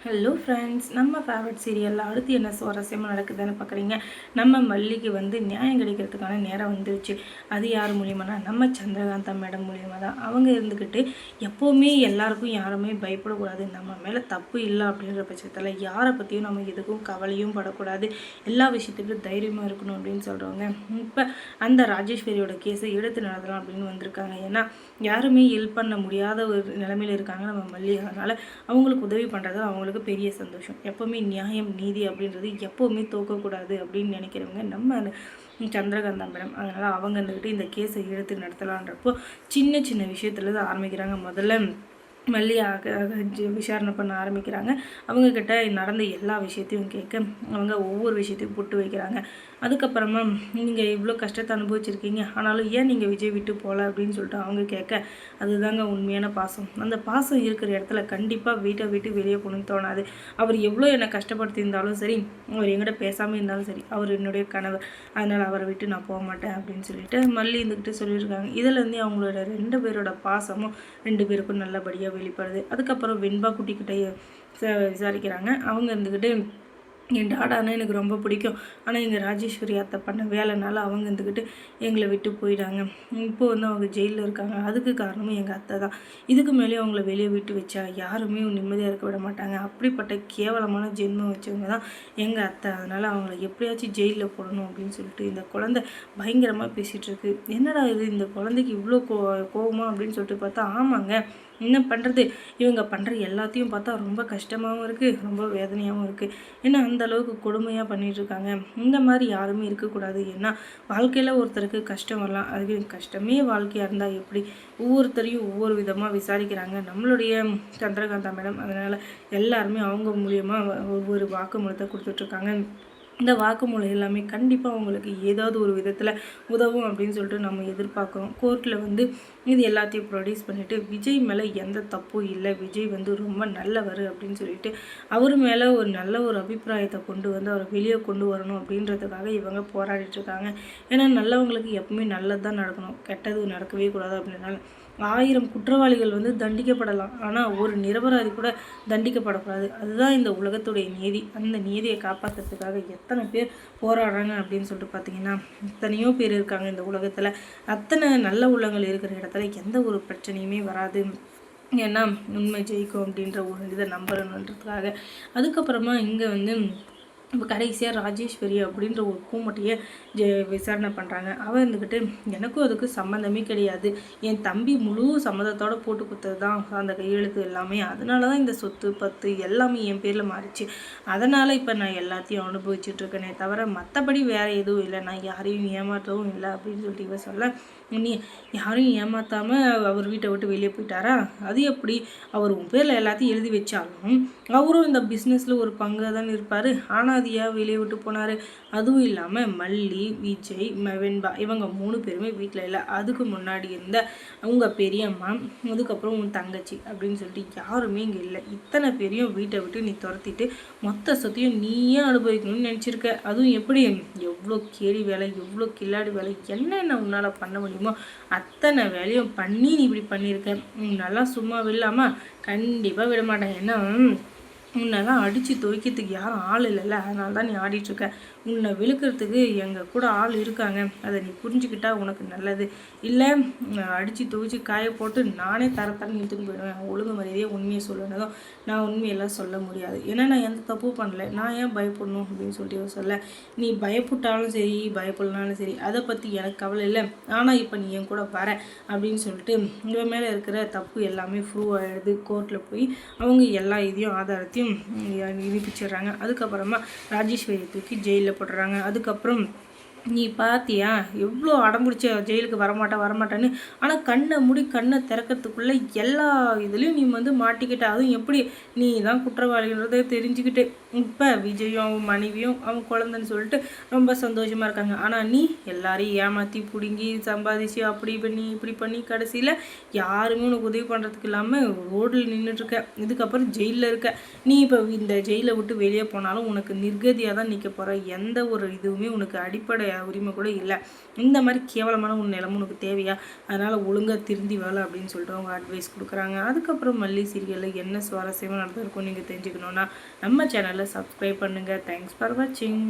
Hello friends, நம்ம favourite சீரியலில் அடுத்து என்ன சுவாரஸ்யமாக நடக்குதுன்னு பார்க்குறீங்க. நம்ம மல்லிக்கு நியாயம் கிடைக்கிறதுக்கான நேரம் வந்துருச்சு. அது யார் மூலியமானா நம்ம சந்திரகாந்தா மேடம் மூலியமாக தான். அவங்க இருந்துக்கிட்டு எப்போவுமே எல்லாருக்கும் யாருமே பயப்படக்கூடாது, நம்ம மேலே தப்பு இல்லை அப்படின்ற பட்சத்தில் யாரை பற்றியும் நம்ம எதுக்கும் கவலையும் படக்கூடாது, எல்லா விஷயத்துக்கும் தைரியமாக இருக்கணும் அப்படின்னு சொல்கிறவங்க இப்போ அந்த ராஜேஸ்வரியோட கேஸை எடுத்து நடத்தலாம் அப்படின்னு வந்திருக்காங்க. ஏன்னா யாருமே ஹெல்ப் பண்ண முடியாத ஒரு நிலைமையில் இருக்காங்க நம்ம மல்லி. அதனால் அவங்களுக்கு உதவி பண்ணுறது அவங்களுக்கு பெரிய சந்தோஷம். எப்போவுமே நியாயம் நீதி அப்படின்றது எப்போவுமே தோக்கக்கூடாது அப்படின்னு நினைக்கிறவங்க நம்ம சந்திரகாந்தா மேடம். அதனால் அவங்க இருந்துக்கிட்டு இந்த கேஸை எடுத்து நடத்தலான்றப்போ சின்ன சின்ன விஷயத்துலேருந்து ஆரம்பிக்கிறாங்க. முதல்ல மல்லியாக விசாரணை பண்ண ஆரம்பிக்கிறாங்க. அவங்கக்கிட்ட நடந்த எல்லா விஷயத்தையும் கேட்க அவங்க ஒவ்வொரு விஷயத்தையும் போட்டு வைக்கிறாங்க. அதுக்கப்புறமா நீங்கள் இவ்வளோ கஷ்டத்தை அனுபவிச்சிருக்கீங்க, ஆனாலும் ஏன் நீங்கள் விஜய் விட்டு போகல அப்படின்னு சொல்லிட்டு அவங்க கேட்க, அதுதாங்க உண்மையான பாசம். அந்த பாசம் இருக்கிற இடத்துல கண்டிப்பாக வீட்டை விட்டு வெளியே போகணும்னு தோணாது. அவர் எவ்வளோ என்னை கஷ்டப்படுத்தியிருந்தாலும் சரி, அவர் எங்கிட்ட பேசாமல் இருந்தாலும் சரி, அவர் என்னுடைய கணவர், அதனால் அவரை விட்டு நான் போக மாட்டேன் அப்படின்னு சொல்லிட்டு மல்லி இருந்துக்கிட்டு சொல்லியிருக்காங்க. இதுலேருந்தே அவங்களோட 2 பேரோட பாசமும் 2 பேருக்கும் நல்லபடியாக வெளிப்படுது. அதுக்கப்புறம் வெண்பா குட்டிக்கிட்டே விசாரிக்கிறாங்க. அவங்க இருந்துக்கிட்டு என் டாடானா எனக்கு ரொம்ப பிடிக்கும், ஆனால் எங்கள் ராஜேஸ்வரி அத்தை பண்ண வேலைனால அவங்க இருந்துக்கிட்டு எங்களை விட்டு போயிட்டாங்க. இப்போது அவங்க ஜெயிலில் இருக்காங்க. அதுக்கு காரணமும் எங்கள் அத்தை தான். இதுக்கு மேலே அவங்கள வெளியே விட்டு வச்சா யாருமே நிம்மதியாக இருக்க விட மாட்டாங்க. அப்படிப்பட்ட கேவலமான ஜென்மம் வச்சவங்க தான் எங்கள் அத்தை. அதனால் அவங்கள எப்படியாச்சும் ஜெயிலில் போடணும் அப்படின்னு சொல்லிட்டு இந்த குழந்தை பயங்கரமாக பேசிகிட்டு இருக்கு. என்னடா இது, இந்த குழந்தைக்கு இவ்வளோ கோவமா அப்படின்னு சொல்லிட்டு பார்த்தா, ஆமாங்க, என்ன பண்ணுறது, இவங்க பண்ணுற எல்லாத்தையும் பார்த்தா ரொம்ப கஷ்டமாகவும் இருக்குது, ரொம்ப வேதனையாகவும் இருக்குது. ஏன்னா அந்த அளவுக்கு கொடுமையாக பண்ணிகிட்ருக்காங்க. இந்த மாதிரி யாருமே இருக்கக்கூடாது. ஏன்னா வாழ்க்கையில் ஒருத்தருக்கு கஷ்டம் வரலாம், அதுக்கு கஷ்டமே வாழ்க்கையாக இருந்தால் எப்படி, ஒவ்வொருத்தரையும் ஒவ்வொரு விதமாக விசாரிக்கிறாங்க நம்மளுடைய சந்திரகாந்தா மேடம். அதனால் எல்லாருமே அவங்க மூலியமாக ஒவ்வொரு வாக்குமூலத்தை கொடுத்துட்ருக்காங்க. இந்த வாக்குமூலம் எல்லாமே கண்டிப்பாக அவங்களுக்கு ஏதாவது ஒரு விதத்தில் உதவும் அப்படின்னு சொல்லிட்டு நம்ம எதிர்பார்க்குறோம். கோர்ட்டில் இது எல்லாத்தையும் ப்ரொடியூஸ் பண்ணிவிட்டு விஜய் மேலே எந்த தப்பும் இல்லை, விஜய் ரொம்ப நல்லவர் அப்படின்னு சொல்லிட்டு அவர் மேலே ஒரு நல்ல ஒரு அபிப்பிராயத்தை கொண்டு அவரை வெளியே கொண்டு வரணும் அப்படின்றதுக்காக இவங்க போராடிட்டுருக்காங்க. ஏன்னா நல்லவங்களுக்கு எப்பவுமே நல்லது தான் நடக்கணும், கெட்டது நடக்கவே கூடாது. அப்படின்னால 1000 குற்றவாளிகள் தண்டிக்கப்படலாம், ஆனால் ஒரு நிரபராதி கூட தண்டிக்கப்படக்கூடாது. அதுதான் இந்த உலகத்துடைய நீதி. அந்த நீதியை காப்பாற்றுறதுக்காக எத்தனை பேர் போராடுறாங்க அப்படின்னு சொல்லிட்டு பார்த்தீங்கன்னா, எத்தனையோ பேர் இருக்காங்க இந்த உலகத்தில். அத்தனை நல்ல உள்ளங்கள் இருக்கிற இடத்துல எந்த ஒரு பிரச்சனையுமே வராது. ஏன்னா உண்மை ஜெயிக்கும் அப்படின்ற ஒரு இதை நம்பணுன்றதுக்காக. அதுக்கப்புறமா இங்கே இப்போ கடைசியாக ராஜேஸ்வரி அப்படின்ற ஒரு பூமட்டையை விசாரணை பண்ணுறாங்க. அவன் இருந்துக்கிட்டு எனக்கும் அதுக்கு சம்மந்தமே கிடையாது, என் தம்பி முழு சம்மதத்தோடு போட்டு கொடுத்தது தான் அந்த கையெழுத்து எல்லாமே, அதனால தான் இந்த சொத்து பத்து எல்லாமே என் பேரில் மாறிச்சு, அதனால் இப்போ நான் எல்லாத்தையும் அனுபவிச்சுட்ருக்கேனே தவிர மற்றபடி வேறு எதுவும் இல்லை, நான் யாரையும் ஏமாற்றவும் இல்லை அப்படின்னு சொல்லிட்டு இவ சொல்ல, நீ யாரையும் ஏமாற்றாமல் அவர் வீட்டை விட்டு வெளியே போயிட்டாரா, அது எப்படி, அவர் உன் பேரில் எல்லாத்தையும் எழுதி வச்சாலும் அவரும் இந்த பிஸ்னஸில் ஒரு பங்கு தான் இருப்பார், ஆனால் அது ஏன் வெளியே விட்டு போனார், அதுவும் இல்லாமல் மல்லி, விஜய், வெண்பா இவங்க 3 பேருமே வீட்டில் இல்லை, அதுக்கு முன்னாடி இருந்த உங்கள் பெரியம்மா, அதுக்கப்புறம் உன் தங்கச்சி அப்படின்னு சொல்லிட்டு யாருமே இங்கே இல்லை. இத்தனை பேரையும் வீட்டை விட்டு நீ துரத்திட்டு மொத்த சொத்தையும் நீயே அனுபவிக்கணும்னு நினச்சிருக்க, அதுவும் எப்படி, எவ்வளோ கேடி வேலை, எவ்வளோ கில்லாடி வேலை, என்னென்ன உன்னால் பண்ண முடியுமோ அத்தனை வேலையும் பண்ணி நீ இப்படி பண்ணியிருக்க. நல்லா சும்மா இல்லாமல் கண்டிப்பாக விட மாட்டேன். ஏன்னா உன்னெல்லாம் அடித்து துவைக்கிறதுக்கு யாரும் ஆள் இல்லைல்ல, அதனால தான் நீ ஆடிட்டுருக்க. உன்னை விழுக்கிறதுக்கு எங்கள் கூட ஆள் இருக்காங்க, அதை நீ புரிஞ்சுக்கிட்டா உனக்கு நல்லது. இல்லை அடித்து துவைச்சி காய போட்டு நானே தரத்தரன்னு எடுத்துன்னு போயிடுவேன். ஒழுங்கு மரியாதையே உண்மையை சொல்லணும், நான் உண்மையெல்லாம் சொல்ல முடியாது. ஏன்னா நான் எந்த தப்பும் பண்ணல, நான் ஏன் பயப்படணும் அப்படின்னு சொல்லிட்டு சொல்ல, நீ பயப்பட்டாலும் சரி பயப்படனாலும் சரி அதை பற்றி எனக்கு கவலை இல்லை, ஆனால் இப்போ நீ என் கூட வர அப்படின்னு சொல்லிட்டு இவன் மேலே இருக்கிற தப்பு எல்லாமே ப்ரூவ் ஆகிடுது. கோர்ட்டில் போய் அவங்க எல்லா இதையும் ஆதாரத்தையும் நிரூபிச்சிடுறாங்க. அதுக்கப்புறமா ராஜேஸ்வரி தூக்கி ஜெயிலில் போட்டுறாங்க. அதுக்கப்புறம் நீ பார்த்தியா எவ்வளோ அடம்பிடிச்ச ஜெயிலுக்கு வரமாட்டான்னு, ஆனால் கண்ணை திறக்கிறதுக்குள்ளே எல்லா இதுலேயும் நீ மாட்டிக்கிட்ட, அதுவும் எப்படி நீ தான் குற்றவாளின்றதை தெரிஞ்சுக்கிட்டு இப்போ விஜயும் அவன் மனைவியும் அவன் குழந்தைன்னு சொல்லிட்டு ரொம்ப சந்தோஷமாக இருக்காங்க. ஆனால் நீ எல்லாரையும் ஏமாற்றி பிடுங்கி சம்பாதிச்சு அப்படி பண்ணி இப்படி பண்ணி கடைசியில் யாருமே உனக்கு உதவி பண்ணுறதுக்கு இல்லாமல் ரோடில் நின்றுட்டுருக்க, இதுக்கப்புறம் ஜெயிலில் இருக்க. நீ இப்போ இந்த ஜெயிலை விட்டு வெளியே போனாலும் உனக்கு நிர்கதியாக தான் நிற்க போகிற, எந்த ஒரு இதுவுமே உனக்கு அடிப்படையாக உரிமை கூட இல்லை. இந்த மாதிரி கேவலமான ஒரு நிலமும் உனக்கு தேவையா? அதனால் ஒழுங்காக திருந்தி வேலை அப்படின்னு சொல்லிட்டு அவங்க அட்வைஸ் கொடுக்குறாங்க. அதுக்கப்புறம் மல்லி சீரியலில் என்ன சுவாரஸ்யமாக நடந்திருக்கும் நீங்கள் தெரிஞ்சுக்கணுன்னா நம்ம சேனலை சப்ஸ்கிரைப் பண்ணுங்கள். தேங்க்ஸ் ஃபார் வாட்சிங்.